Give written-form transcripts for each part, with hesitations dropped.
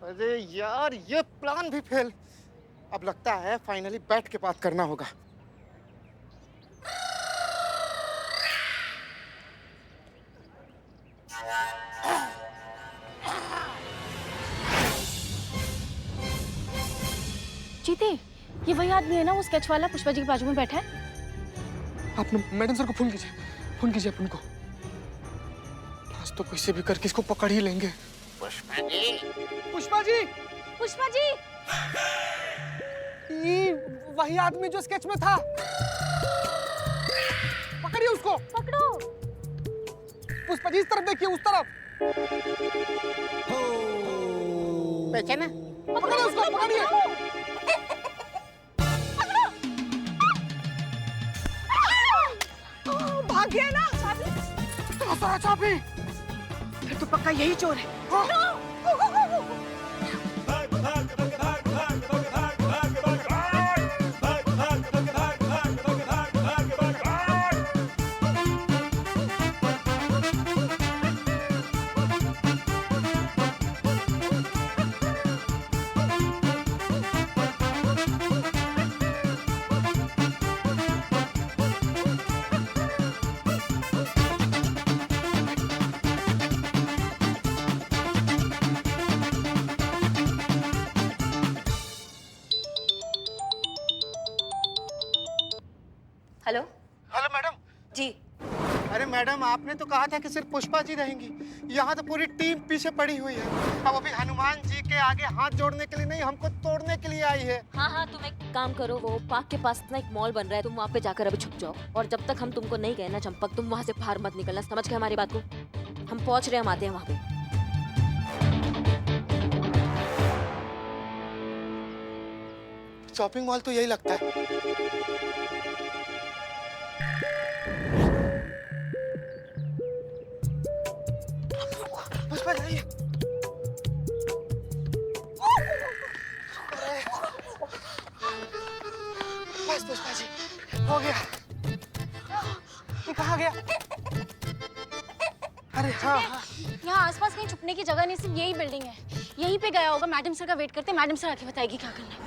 अरे यार, ये प्लान भी फेल। अब लगता है फाइनली बैठ के बात करना होगा। जीते, ये वही आदमी है ना, वो स्केच वाला पुष्पा जी के बाजू में बैठा है। आप मैडम सर को फोन कीजिए अपन को। आज तो कैसे भी करके इसको पकड़ ही लेंगे। पुष्पा जी, पुष्पा जी, पुष्पा जी, ये वही आदमी जो स्केच में था। पकड़िए उसको। पकड़ो। पुष्पा जी, इस तरफ देखिए, उस तरफ। पहचाना? पकड़िए उसको, पकड़िए। भाग गया ना। चाबी। फिर तो पक्का यही चोर है। हेलो। Hello madam. जी। अरे मैडम, आपने तो कहा था कि सिर्फ पुष्पा जी रहेंगी। यहाँ तो पूरी टीम पीछे पड़ी हुई है। अब अभी हनुमान जी के आगे हाथ जोड़ने के लिए नहीं, हमको तोड़ने के लिए आई है। हाँ, तुम एक काम करो, वो पार्क के पास ना एक मॉल बन रहा है, तुम वहाँ पे जाकर अभी छुप जाओ। और जब तक हम तुमको नहीं गए ना चंपक, तुम वहाँ से बाहर मत निकलना। समझ गए हमारी बात को? हम पहुँच रहे हैं, हम आते हैं वहाँ पे। शॉपिंग मॉल तो यही लगता है। पुष्पा जाइए। बस पुष्पा जी, हो गया। ये कहाँ गया? अरे हाँ, यहाँ आसपास कहीं छुपने की जगह नहीं, सिर्फ यही बिल्डिंग है। यहीं पे गया होगा। मैडम सर का वेट करते हैं, मैडम सर आके बताएगी क्या करना है।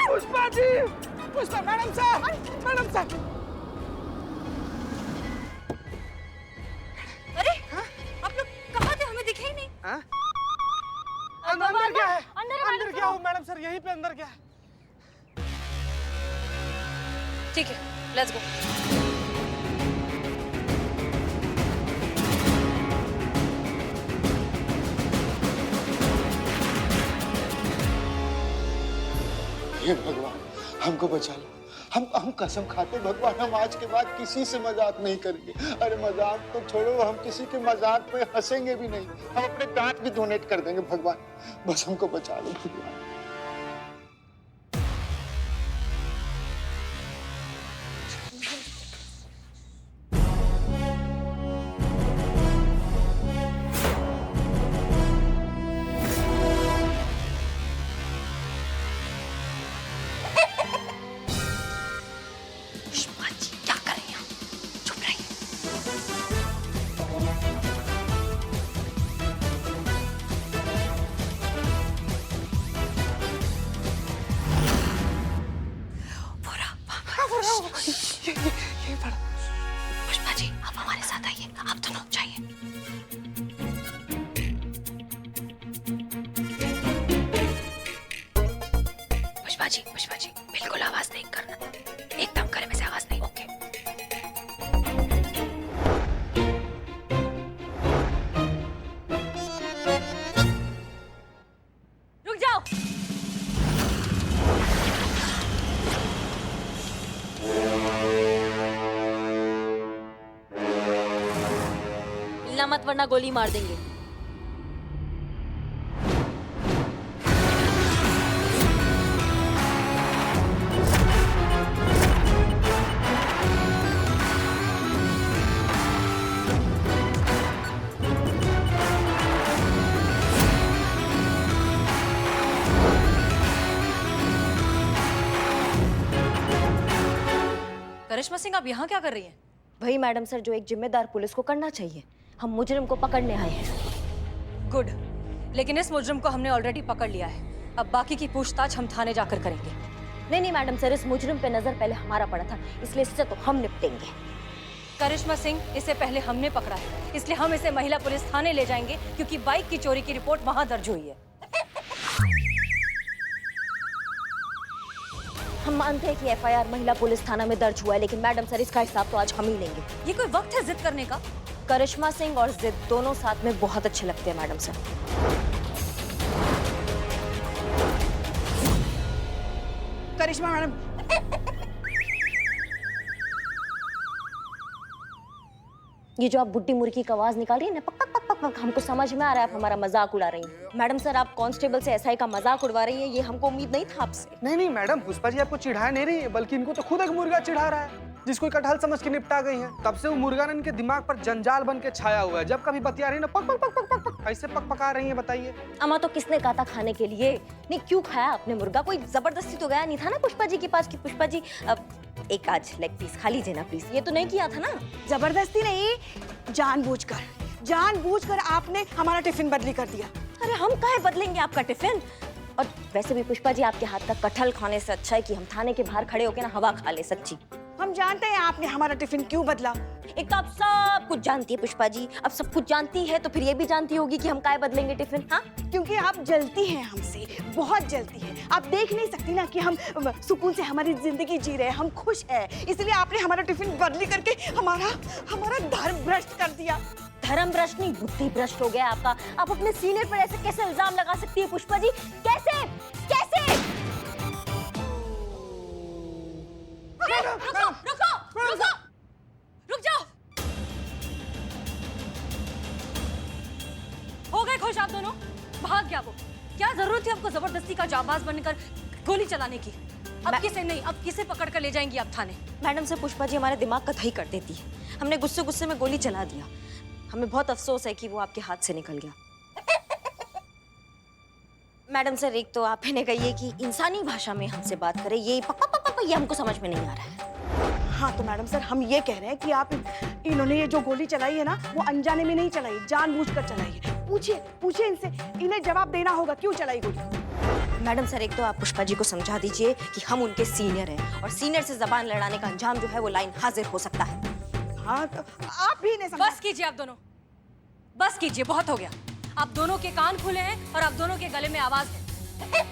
Pushpa ji, Pushpa, madam sir, madam sir. अरे आप लोग कहाँ थे? हमें दिखे ही नहीं। हाँ? अंदर क्या है? अंदर क्या हो मैडम सर? यहीं पे अंदर क्या है? ठीक है, लेट्स गो। हे भगवान, हमको बचा लो। हम कसम खाते भगवान, हम आज के बाद किसी से मजाक नहीं करेंगे। अरे मजाक तो छोड़ो, हम किसी के मजाक पे हंसेंगे भी नहीं। हम अपने दांत भी डोनेट कर देंगे भगवान। बस हमको बचा लो भगवान। पुष्पा जी, आप हमारे साथ आइए, आप दोनों जाइए। पुष्पा जी, बिल्कुल आवाज नहीं करना। एकदम करे में से आवाज नहीं। ओके। रुक जाओ। हिलना मत वरना गोली मार देंगे। करिश्मा सिंह आप यहाँ क्या कर रही हैं? वही मैडम सर जो एक जिम्मेदार पुलिस को करना चाहिए। हम मुजरिम को पकड़ने आए हैं। गुड, लेकिन इस मुजरिम को हमने ऑलरेडी पकड़ लिया है। अब बाकी की पूछताछ हम थाने जाकर करेंगे। नहीं मैडम सर, इस मुजरिम पे नजर पहले हमारा पड़ा था, इसलिए इससे तो हम निपटेंगे। करिश्मा सिंह, इसे पहले हमने पकड़ा है, इसलिए हम इसे महिला पुलिस थाने ले जाएंगे क्योंकि बाइक की चोरी की रिपोर्ट वहां दर्ज हुई है। हम मानते हैं कि एफआईआर महिला पुलिस थाना में दर्ज हुआ है, लेकिन मैडम सर इसका हिसाब तो आज हम ही लेंगे। ये कोई वक्त है जिद करने का? करिश्मा सिंह और जिद दोनों साथ में बहुत अच्छे लगते हैं मैडम सर। करिश्मा मैडम, ये जो आप बुड्ढी मुर्गी की आवाज निकाल रही है ना, पक पक पक पक पक, हमको समझ में आ रहा है आप हमारा मजाक उड़ा रही हैं। मैडम सर, आप कांस्टेबल से एसआई का मजाक उड़वा रही हैं, ये हमको उम्मीद नहीं था आपसे। नहीं नहीं मैडम, पुष्पा जी आपको चिढ़ा नहीं रही है, बल्कि इनको तो खुद एक मुर्गा चिढ़ा रहा है जिसको कटहल समझ के निपटा गई है। तब से वो मुर्गा ने इनके दिमाग पर जंजाल बन के छाया हुआ है। जब कभी बतिया रही ना, पक पक पक पक पक पक ऐसे पक पका रही है। बताइए अम्मा, तो किसने कहा था खाने के लिए? नहीं, क्यों खाया आपने मुर्गा? कोई जबरदस्ती तो गया नहीं था ना पुष्पा जी के पास कि पुष्पा जी अब एक आज लेग पीस खा लीजिए ना प्लीज। ये तो नहीं किया था ना? जबरदस्ती नहीं, जानबूझकर आपने हमारा टिफिन बदली कर दिया। अरे हम काहे बदलेंगे आपका टिफिन? और वैसे भी पुष्पा जी, आपके हाथ का कटहल खाने से अच्छा है कि हम थाने के बाहर खड़े होकर ना हवा खा ले। सच्ची हम जानते हैं आपने हमारा टिफिन क्यों बदला। एक तो आप सब कुछ जानती है पुष्पा जी, अब सब कुछ जानती है तो फिर ये भी जानती होगी कि हम काहे बदलेंगे टिफिन। हाँ, क्योंकि आप जलती हैं हमसे, बहुत जलती हैं। आप देख नहीं सकती ना कि हम सुकून से हमारी जिंदगी जी रहे हैं, हम खुश हैं, इसलिए आपने हमारा टिफिन बदली करके हमारा धर्म भ्रष्ट कर दिया। धर्म भ्रष्ट नहीं, बुद्धि भ्रष्ट हो गया आपका। आप अपने सीनियर पर ऐसे कैसे इल्जाम लगा सकती है पुष्पा जी? कैसे कैसे? रुक जाओ। हो गए खुश आप दोनों? भाग गया वो। क्या जरूरत थी आपको जबरदस्ती का जाबाज बनकर गोली चलाने की? अब किसे नहीं, अब किसे पकड़ कर ले जाएंगी आप थाने? मैडम से पुष्पा जी हमारे दिमाग का दही कर देती है। हमने गुस्से गुस्से में गोली चला दिया। हमें बहुत अफसोस है कि वो आपके हाथ से निकल गया। मैडम सर, एक तो आप इन्हें कहिए कि इंसानी भाषा में हमसे बात करें, ये पक पक पक पक ये हमको समझ में नहीं आ रहा है। हाँ तो मैडम सर, हम ये कह रहे हैं कि आप इन्होंने ये जो गोली चलाई है ना, वो अनजाने में नहीं चलाई, जानबूझकर चलाई है। पूछिए इनसे, इन्हें जवाब देना होगा क्यों चलाई गोली। मैडम सर, एक तो आप पुष्पा जी को समझा दीजिए कि हम उनके सीनियर हैं और सीनियर से जबान लड़ाने का अंजाम जो है वो लाइन हाजिर हो सकता है। हाँ तो आप भी इन्हें बस कीजिए आप दोनों, बस कीजिए, बहुत हो गया। आप दोनों के कान खुले हैं और आप दोनों के गले में आवाज है।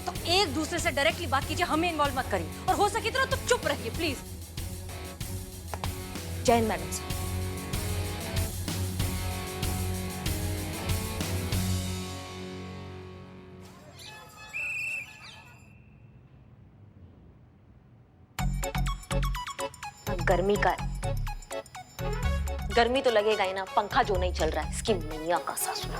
तो एक दूसरे से डायरेक्टली बात कीजिए, हमें इन्वॉल्व मत करिए, और हो सके तो चुप रहिए प्लीज। जय हिंद मैडम सर। गर्मी तो लगेगा ही ना, पंखा जो नहीं चल रहा है, इसकी मैया का ससुर।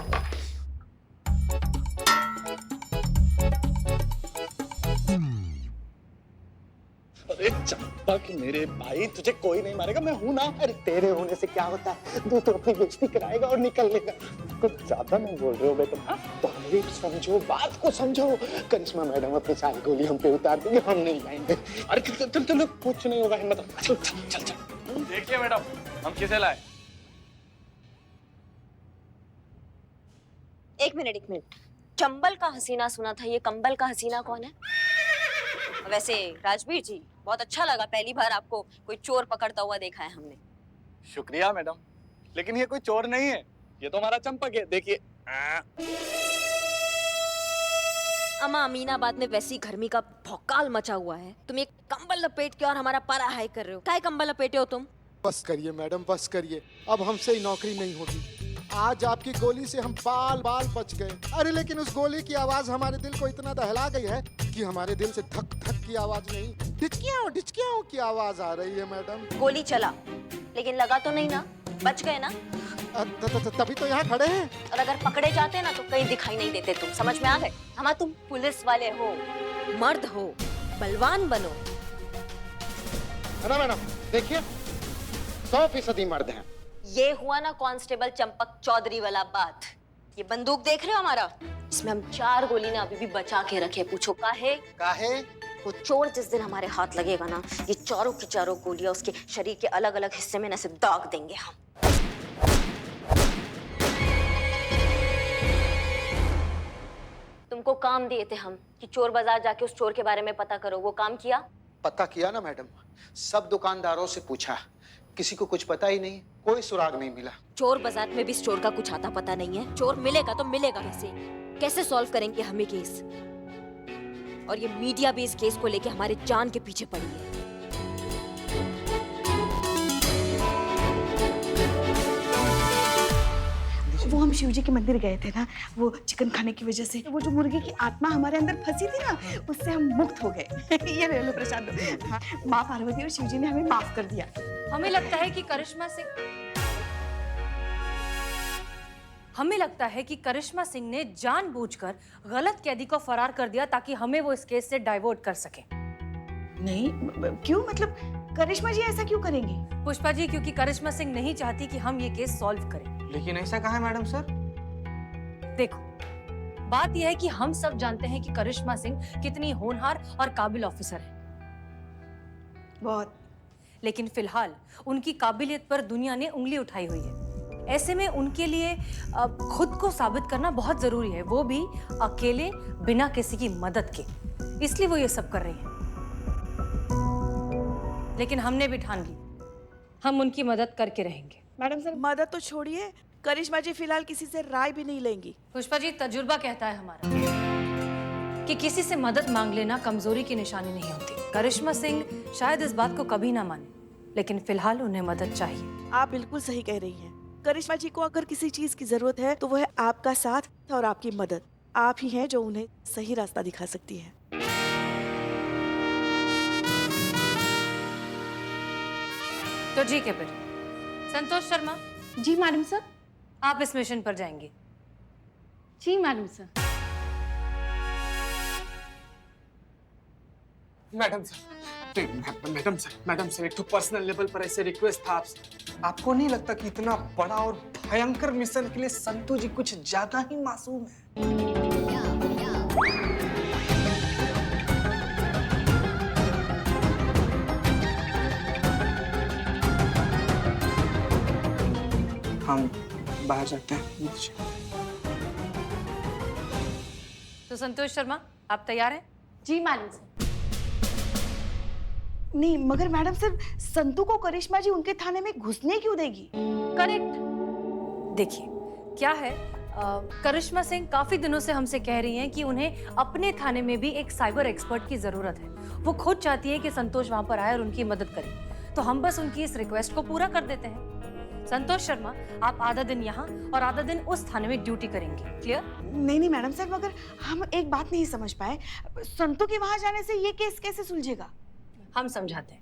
अरे चंपा कि मेरे भाई, तुझे कोई नहीं मारेगा, मैं हूं ना। अरे तेरे होने से क्या होता है, तू तो अपनी बेइज्जती कराएगा और निकल लेगा। कुछ ज्यादा नहीं बोल रहे हो बेटा, पॉइंट समझो, बात को समझो। करिश्मा मैडम अपनी सारी गोली हम पे उतार देंगे, हम नहीं जाएंगे। अरे चल कुछ नहीं होगा, हिम्मत चल चल चल। देखिए मैडम, हम किसे लाए? एक मिनट, चंबल का हसीना सुना था, ये कंबल का हसीना कौन है? वैसे राजवीर जी, बहुत अच्छा लगा, पहली बार आपको कोई चोर पकड़ता हुआ देखा है हमने। शुक्रिया मैडम, लेकिन ये कोई चोर नहीं है, ये तो हमारा चंपक है। देखिए अम्मा, अमीनाबाद में वैसी गर्मी का भौकाल मचा हुआ है, तुम एक कंबल लपेट के और हमारा पारा हाई कर रहे हो। क्या कंबल लपेटे हो तुम? बस करिए मैडम, बस करिए, अब हमसे ही नौकरी नहीं होगी। आज आपकी गोली से हम बाल बच गए। अरे लेकिन उस गोली की आवाज हमारे दिल को इतना दहला गई है कि हमारे दिल से धक धक की आवाज नहीं, डिचकियां की आवाज आ रही है मैडम। गोली चला, लेकिन लगा तो नहीं ना? बच गए ना? तभी तो यहाँ खड़े हैं। और अगर पकड़े जाते ना तो कहीं दिखाई नहीं देते तुम, समझ में आ गए? हमा, तुम पुलिस वाले हो, मर्द हो, बलवान बनो। है ना मैडम? देखिए 100% मर्द हैं। ये हुआ ना कांस्टेबल चंपक चौधरी वाला बात। ये बंदूक देख रहे हो हमारा, इसमें हम 4 गोली ना अभी भी बचा के रखे। पूछो काहे? वो चोर जिस दिन हमारे हाथ लगेगा ना, ये चारों की चारों गोलियां उसके शरीर के अलग अलग हिस्से में न से दाग देंगे हम। तुमको काम दिए थे हम कि चोर बाजार जाके उस चोर के बारे में पता करो, वो काम किया? पता किया ना मैडम, सब दुकानदारों से पूछा, किसी को कुछ पता ही नहीं, कोई सुराग नहीं मिला। चोर बाजार में भी इस चोर का कुछ आता पता नहीं है। चोर मिलेगा तो मिलेगा कैसे? कैसे सॉल्व करेंगे हम ये केस? और ये मीडिया भी इस केस को लेके हमारे जान के पीछे पड़ी है। वो हम शिव जी के मंदिर गए थे ना, वो चिकन खाने की वजह से वो जो मुर्गे की आत्मा हमारे अंदर फंसी थी ना, उससे हम मुक्त हो गए। ये ले लो प्रसाद। हाँ, माँ पार्वती और शिव जी ने हमें माफ कर दिया। हमें लगता है कि करिश्मा सिंह ने जानबूझकर गलत कैदी को फरार कर दिया ताकि हमें वो इस केस से डाइवर्ट कर सके। नहीं, क्यों? मतलब करिश्मा जी ऐसा क्यों करेंगी? पुष्पा जी, क्योंकि करिश्मा सिंह नहीं चाहती कि हम ये केस सॉल्व करें। लेकिन ऐसा कहा है मैडम सर? देखो, बात यह है कि हम सब जानते हैं कि करिश्मा सिंह कितनी होनहार और काबिल ऑफिसर है। बहुत। लेकिन फिलहाल उनकी काबिलियत पर दुनिया ने उंगली उठाई हुई है। ऐसे में उनके लिए खुद को साबित करना बहुत जरूरी है, वो भी अकेले, बिना किसी की मदद के। इसलिए वो ये सब कर रही है। लेकिन हमने भी ठान ली, हम उनकी मदद करके रहेंगे। मैडम सर, मदद तो छोड़िए, करिश्मा जी फिलहाल किसी से राय भी नहीं लेंगी। पुष्पा जी, तजुर्बा कहता है हमारा कि किसी से मदद मांग लेना कमजोरी की निशानी नहीं होती। करिश्मा सिंह शायद इस बात को कभी ना माने, लेकिन फिलहाल उन्हें मदद चाहिए। आप बिल्कुल सही कह रही हैं। करिश्मा जी को अगर किसी चीज की जरूरत है तो वो है आपका साथ और आपकी मदद। आप ही हैं जो उन्हें सही रास्ता दिखा सकती है। तो ठीक है फिर, संतोष शर्मा, जी मैडम सर। आप इस मिशन पर जाएंगे। जी madam sir. Madam sir, madam sir एक तो पर्सनल लेवल पर ऐसे रिक्वेस्ट था आपसे। आपको नहीं लगता कि इतना बड़ा और भयंकर मिशन के लिए संतू जी कुछ ज्यादा ही मासूम है? हम बाहर जाते हैं। तो संतोष शर्मा, आप तैयार हैं? जी मैडम सर। नहीं, मगर मैडम सर, संतू को करिश्मा जी उनके थाने में घुसने क्यों देगी? करेक्ट। देखिए, क्या है, करिश्मा सिंह काफी दिनों से हमसे कह रही हैं कि उन्हें अपने थाने में भी एक साइबर एक्सपर्ट की जरूरत है। वो खुद चाहती है कि संतोष वहां पर आए और उनकी मदद करे। तो हम बस उनकी इस रिक्वेस्ट को पूरा कर देते हैं। संतोष शर्मा, आप आधा दिन यहाँ और आधा दिन उस थाने में ड्यूटी करेंगे। क्लियर? नहीं मैडम सर, मगर हम एक बात नहीं समझ पाए, संतू के वहां जाने से ये केस कैसे सुलझेगा? हम समझाते हैं।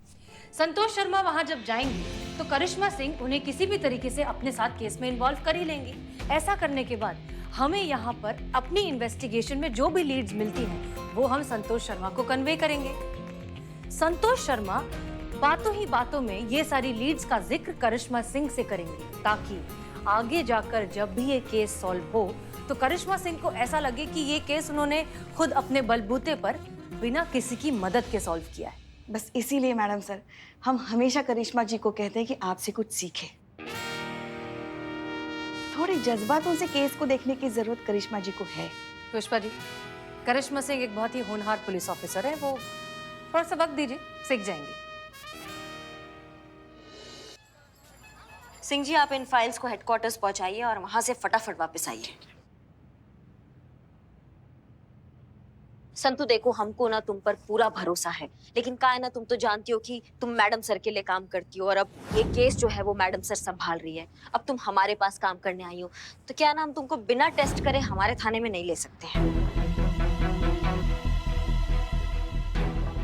संतोष शर्मा वहां जब जाएंगे तो करिश्मा सिंह उन्हें किसी भी तरीके से अपने साथ केस में इन्वॉल्व कर ही लेंगे। ऐसा करने के बाद हमें यहाँ पर अपनी इन्वेस्टिगेशन में जो भी लीड्स मिलती हैं वो हम संतोष शर्मा को कन्वे करेंगे। संतोष शर्मा बातों ही बातों में ये सारी लीड्स का जिक्र करिश्मा सिंह से करेंगे, ताकि आगे जाकर जब भी ये केस सॉल्व हो तो करिश्मा सिंह को ऐसा लगे कि ये केस उन्होंने खुद अपने बलबूते पर बिना किसी की मदद के सॉल्व किया है। बस इसीलिए मैडम सर, हम हमेशा करिश्मा जी को कहते हैं कि आपसे कुछ सीखें। थोड़े जज्बातों से केस को देखने की जरूरत करिश्मा जी को है। पुष्पा जी, करिश्मा सिंह एक बहुत ही होनहार पुलिस ऑफिसर है, वो थोड़ा सा वक्त दीजिए, सीख जाएंगे। सिंह जी, आप इन फाइल्स को हेडक्वार्टर्स पहुंचाइए और वहां से फटाफट वापस आइए। संतू, देखो, हमको ना तुम पर पूरा भरोसा है, लेकिन क्या है ना, तुम तो जानती हो कि तुम मैडम सर के लिए काम करती हो और अब ये केस जो है वो मैडम सर संभाल रही है। अब तुम हमारे पास काम करने आई हो, तो क्या ना हम तुमको बिना टेस्ट करे हमारे थाने में नहीं ले सकते हैं।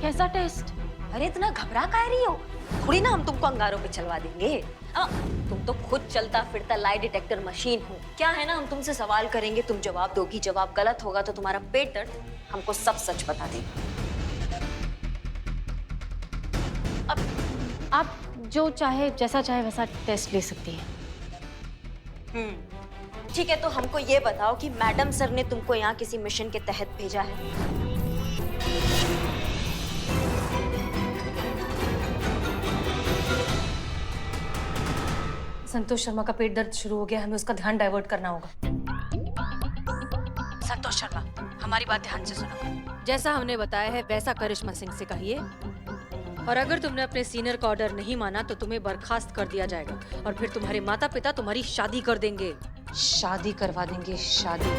कैसा टेस्ट? अरे इतना घबरा काहे रही हो? थोड़ी ना हम तुमको अंगारों पे चलवा देंगे। तुम तो खुद चलता फिरता लाई डिटेक्टर मशीन हो। क्या है ना, हम तुमसे सवाल करेंगे, तुम जवाब दोगी, जवाब गलत होगा तो तुम्हारा पेट दर्द हमको सब सच बता देगा। अब आप जो चाहे, जैसा चाहे वैसा टेस्ट ले सकती हैं। ठीक है, तो हमको ये बताओ कि मैडम सर ने तुमको यहाँ किसी मिशन के तहत भेजा है? संतोष शर्मा का पेट दर्द शुरू हो गया, हमें उसका ध्यान डाइवर्ट करना होगा। संतोष शर्मा, हमारी बात ध्यान से सुनो। जैसा हमने बताया है वैसा करिश्मा सिंह से कहिए, और अगर तुमने अपने सीनियर का ऑर्डर नहीं माना तो तुम्हें बर्खास्त कर दिया जाएगा और फिर तुम्हारे माता पिता तुम्हारी शादी कर देंगे। शादी करवा देंगे, शादी।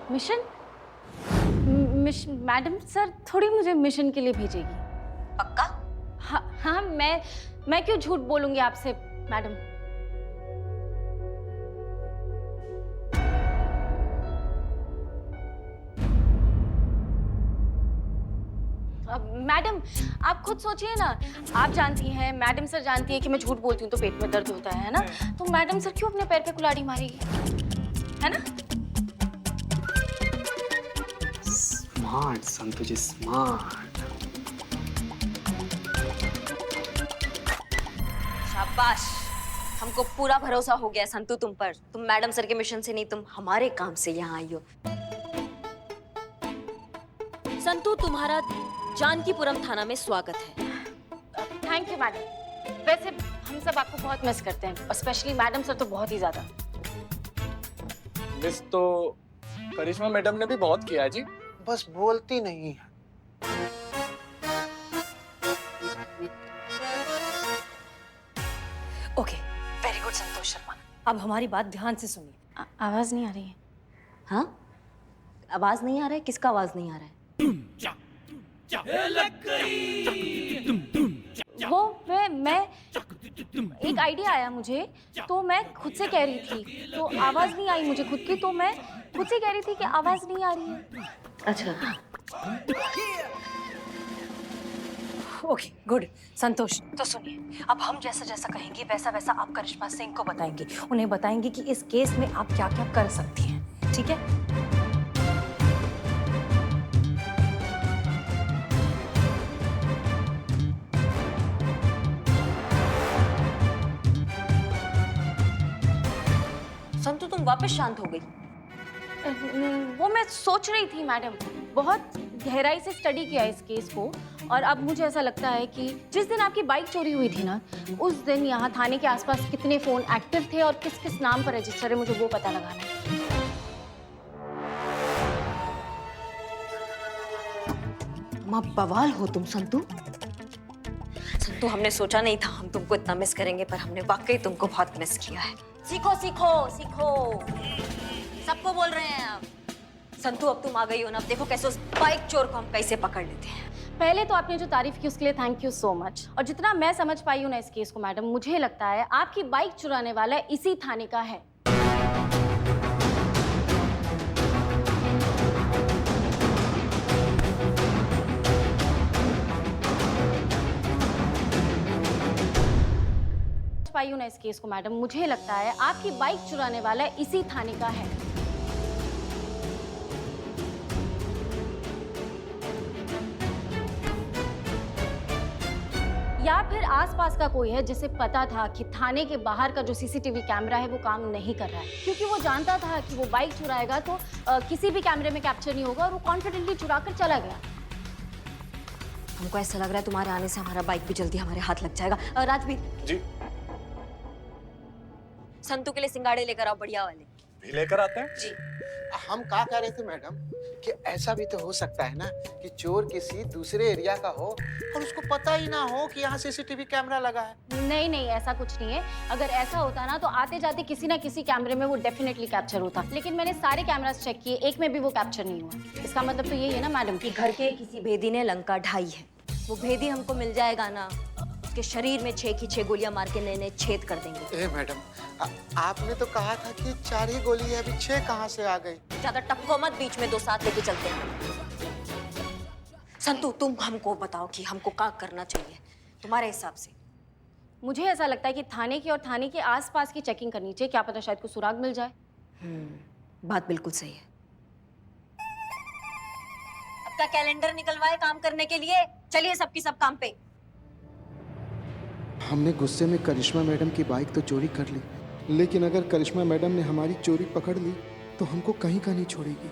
मिशन? मैडम सर थोड़ी मुझे मिशन के लिए भेजेगी। पक्का? हाँ हाँ, मैं क्यों झूठ बोलूंगी आपसे मैडम। मैडम आप खुद सोचिए ना, आप जानती हैं, मैडम सर जानती है कि मैं झूठ बोलती हूँ तो पेट में दर्द होता है ना, तो मैडम सर क्यों अपने पैर पे कुल्हाड़ी मारेगी, है ना? स्मार्ट संतु जी, स्मार्ट। शाबाश, हमको पूरा भरोसा हो गया संतु तुम पर। तुम मैडम सर के मिशन से नहीं, तुम हमारे काम से यहाँ आई हो। संतु, तुम्हारा जानकीपुरम थाना में स्वागत है। Thank you madam. वैसे हम सब आपको बहुत मिस करते हैं, और स्पेशली मैडम सर तो बहुत ही ज्यादा। मिस तो करिश्मा मैडम ने भी बहुत किया है जी, बस बोलती नहीं है। Okay, very good Santosh Sharma. अब हमारी बात ध्यान से सुनिए। आवाज नहीं आ रही है। हाँ? आवाज नहीं आ रहा है? किसका आवाज नहीं आ रहा है? वो मैं एक आइडिया आया मुझे, तो मैं खुद से कह रही थी, तो आवाज नहीं आई मुझे खुद की, तो मैं खुद से कह रही थी कि आवाज नहीं आ रही है। अच्छा, ओके गुड। संतोष, तो सुनिए, अब हम जैसा जैसा कहेंगे वैसा वैसा आप करिश्मा सिंह को बताएंगे, उन्हें बताएंगे कि इस केस में आप क्या क्या कर सकती हैं, ठीक है? संतु तुम वापस शांत हो गई। वो मैं सोच रही थी मैडम, बहुत गहराई से स्टडी किया इस केस को, और अब मुझे ऐसा लगता है कि जिस दिन आपकी बाइक चोरी हुई थी ना, उस दिन यहाँ थाने के आसपास कितने फोन एक्टिव थे और किस किस नाम पर रजिस्टर है, मुझे वो पता लगाना है। माँ बवाल हो तुम संतु। संतु, हमने सोचा नहीं था हम तुमको इतना मिस करेंगे, पर हमने वाकई तुमको बहुत मिस किया है। सीखो सीखो सीखो, सबको बोल रहे हैं आप। संतु, अब तुम आ गई हो ना, अब देखो कैसे उस बाइक चोर को हम कैसे पकड़ लेते हैं। पहले तो आपने जो तारीफ की उसके लिए थैंक यू सो मच, और जितना मैं समझ पाई हूँ ना इस केस को मैडम, मुझे लगता है आपकी बाइक चुराने वाला इसी थाने का है। पाई हूँ ना इस केस को मैडम, मुझे लगता है आपकी बाइक चुराने वाला इसी थाने का है। या फिर आसपास का कोई है जिसे पता था कि थाने के बाहर का जो सीसीटीवी कैमरा है वो काम नहीं कर रहा है, क्योंकि वो जानता था कि वो बाइक चुराएगा तो किसी भी कैमरे में कैप्चर नहीं होगा, और वो कॉन्फिडेंटली चुरा कर चला गया। हमको ऐसा लग रहा है तुम्हारे आने से हमारा बाइक भी जल्दी हमारे हाथ लग जाएगा। राजवीर जी, संतु के लिए सिंगाड़े लेकर आओ, बढ़िया वाले। भी लेकर आते हैं जी। हम क्या कह रहे थे मैडम कि ऐसा भी तो हो सकता है ना कि चोर किसी दूसरे एरिया का हो और उसको पता ही ना हो कि यहाँ सीसीटीवी कैमरा लगा है। नहीं नहीं, ऐसा कुछ नहीं है। अगर ऐसा होता ना तो आते जाते किसी ना किसी कैमरे में वो डेफिनेटली कैप्चर होता, लेकिन मैंने सारे कैमरास चेक किए, एक में भी वो कैप्चर नहीं हुआ। इसका मतलब तो यही है ना मैडम कि घर के किसी भेदी ने लंका ढाई है। वो भेदी हमको मिल जाएगा ना, उसके शरीर में 6 की 6 गोलियां मार के नए-नए छेद कर देंगे। ए मैडम, आपने तो कहा था कि 4 ही गोली है, अभी 6 कहाँ से आ गई? ज्यादा टपको मत, बीच में 2 साथ लेके चलते हैं। संतु, तुम हमको बताओ कि हमको क्या करना चाहिए तुम्हारे हिसाब से। मुझे ऐसा लगता है कि थाने की और थाने के आसपास की चेकिंग करनी चाहिए, क्या पता शायद कुछ सुराग मिल जाए। बात बिल्कुल सही है। आपका कैलेंडर निकलवाए काम करने के लिए। चलिए सबकी सब काम पे। हमने गुस्से में करिश्मा मैडम की बाइक तो चोरी कर ली, लेकिन अगर करिश्मा मैडम ने हमारी चोरी पकड़ ली तो हमको कहीं का नहीं छोड़ेगी।